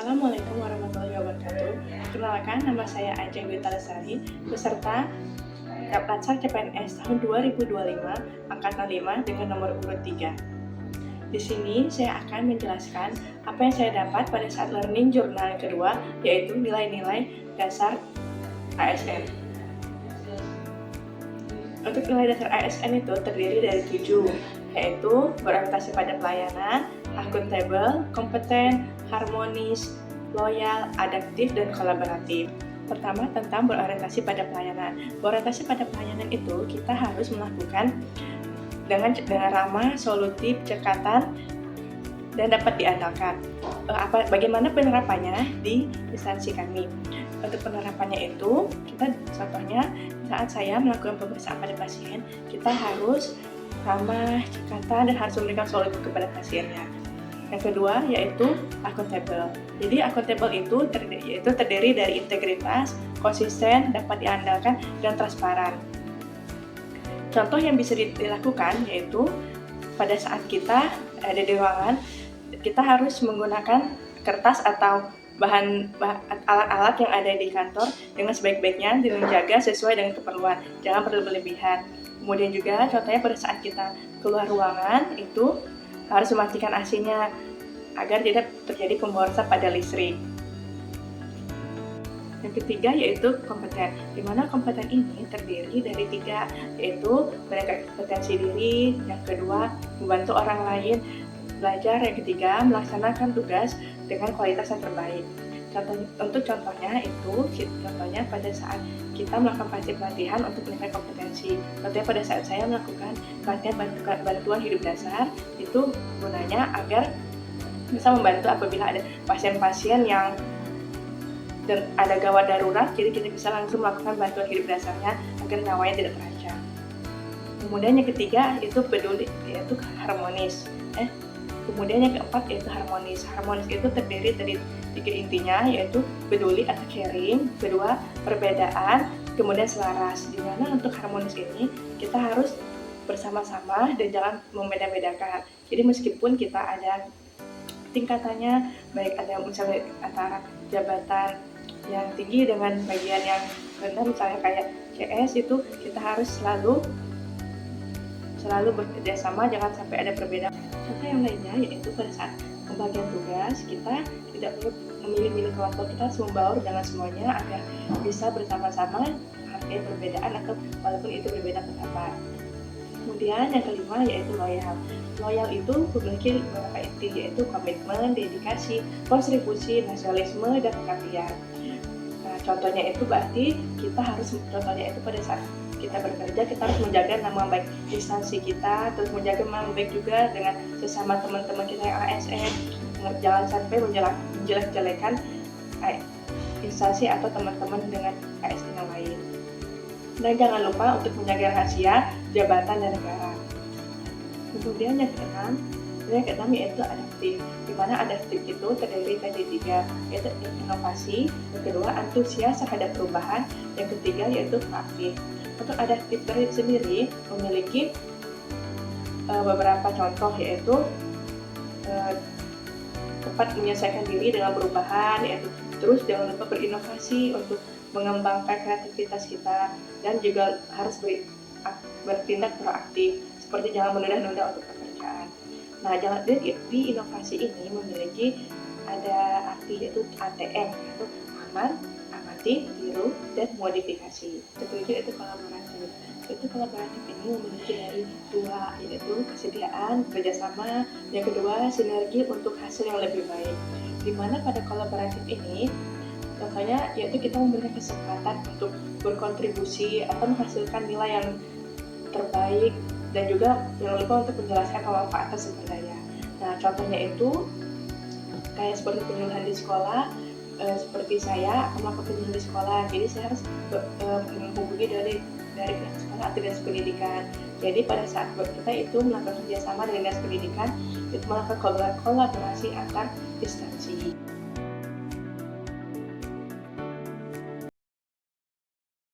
Assalamualaikum warahmatullahi wabarakatuh. Perkenalkan, nama saya Ajeng Gita Lesari, peserta Latsar CPNS tahun 2025, Angkatan 5 dengan nomor urut 3. Di sini saya akan menjelaskan apa yang saya dapat pada saat learning jurnal yang kedua, yaitu nilai-nilai dasar ASN. Untuk nilai dasar ASN itu terdiri dari 7, yaitu berorientasi pada pelayanan, akuntabel, kompeten, harmonis, loyal, adaptif, dan kolaboratif. Pertama, tentang berorientasi pada pelayanan. Berorientasi pada pelayanan itu kita harus melakukan dengan ramah, solutif, cekatan, dan dapat diandalkan. Bagaimana penerapannya di instansi kami? Untuk penerapannya itu, kita contohnya saat saya melakukan pemeriksaan pada pasien, kita harus ramah, cekatan, dan harus memberikan solusi kepada pasiennya. Yang kedua yaitu akuntabel. Jadi akuntabel itu terdiri dari integritas, konsisten, dapat diandalkan, dan transparan. Contoh yang bisa dilakukan yaitu pada saat kita ada di ruangan, kita harus menggunakan kertas atau alat-alat yang ada di kantor dengan sebaik-baiknya, dengan menjaga sesuai dengan keperluan, jangan berlebihan. Kemudian juga contohnya pada saat kita keluar ruangan itu harus mematikan AC-nya agar tidak terjadi pemborosan pada listrik. Yang ketiga yaitu kompeten, di mana kompeten ini terdiri dari 3, yaitu kompetensi diri, yang kedua membantu orang lain belajar, yang ketiga melaksanakan tugas dengan kualitas yang terbaik. Contohnya pada saat kita melakukan pelatihan untuk meningkatkan kompetensi. Contohnya pada saat saya melakukan pelatihan bantuan hidup dasar, itu gunanya agar bisa membantu apabila ada pasien-pasien yang ada gawat darurat, jadi kita bisa langsung melakukan bantuan hidup dasarnya agar nyawanya tidak terancam. Kemudian yang ketiga itu peduli, yaitu harmonis. Kemudian yang keempat yaitu harmonis. Harmonis itu terdiri dari 3 intinya, yaitu peduli atau caring, kedua perbedaan, kemudian selaras. Dimana untuk harmonis ini kita harus bersama-sama dan jangan membeda-bedakan. Jadi meskipun kita ada tingkatannya, baik ada misalnya antara jabatan yang tinggi dengan bagian yang rendah, misalnya kayak CS, itu kita harus selalu bekerja sama, jangan sampai ada perbedaan. Contoh yang lainnya yaitu pada saat pembagian tugas, kita tidak perlu memilih-milih kelompok, kita harus membaur dengan semuanya agar bisa bersama-sama menghargai perbedaan atau walaupun itu berbeda pendapat. Kemudian yang kelima yaitu loyal. Loyal itu memiliki beberapa inti, yaitu komitmen, dedikasi, kontribusi, nasionalisme, dan pengabdian. Nah, contohnya itu berarti contohnya itu pada saat kita bekerja, kita harus menjaga nama baik instansi kita, terus menjaga nama baik juga dengan sesama teman-teman kita yang ASN. Jangan sampai menjelek-jelekan instansi atau teman-teman dengan ASN yang lain. Dan jangan lupa untuk menjaga rahasia jabatan dan negara. Kemudian yang keenam yaitu adaptif, di mana adaptif itu terdiri dari 3, yaitu inovasi, yang kedua antusias terhadap perubahan, yang ketiga yaitu proaktif. Untuk adaptif sendiri memiliki beberapa contoh, yaitu cepat menyesuaikan diri dengan perubahan, yaitu terus jangan lupa berinovasi untuk mengembangkan kreativitas kita, dan juga harus bertindak proaktif, seperti jangan menunda-nunda untuk pekerjaan. Nah, di inovasi ini memiliki ada arti, yaitu ATM, yaitu aman, amati, tiru, dan modifikasi. Ketujuh itu kolaboratif. Itu kolaboratif ini memiliki dari 2, yaitu kesediaan, kerjasama, yang kedua sinergi untuk hasil yang lebih baik. Dimana pada kolaboratif ini contohnya yaitu kita memberikan kesempatan untuk berkontribusi atau menghasilkan nilai yang terbaik, dan juga jangan lupa untuk menjelaskan kemanfaatan sumber daya. Nah, contohnya itu kayak seperti penyuluhan di sekolah, seperti saya akan melakukan penyuluhan di sekolah, jadi saya harus menghubungi dari pihak sekolah atau dinas pendidikan. Jadi pada saat kita itu melakukan kerjasama dengan dinas pendidikan, itu melakukan kolaborasi antar instansi.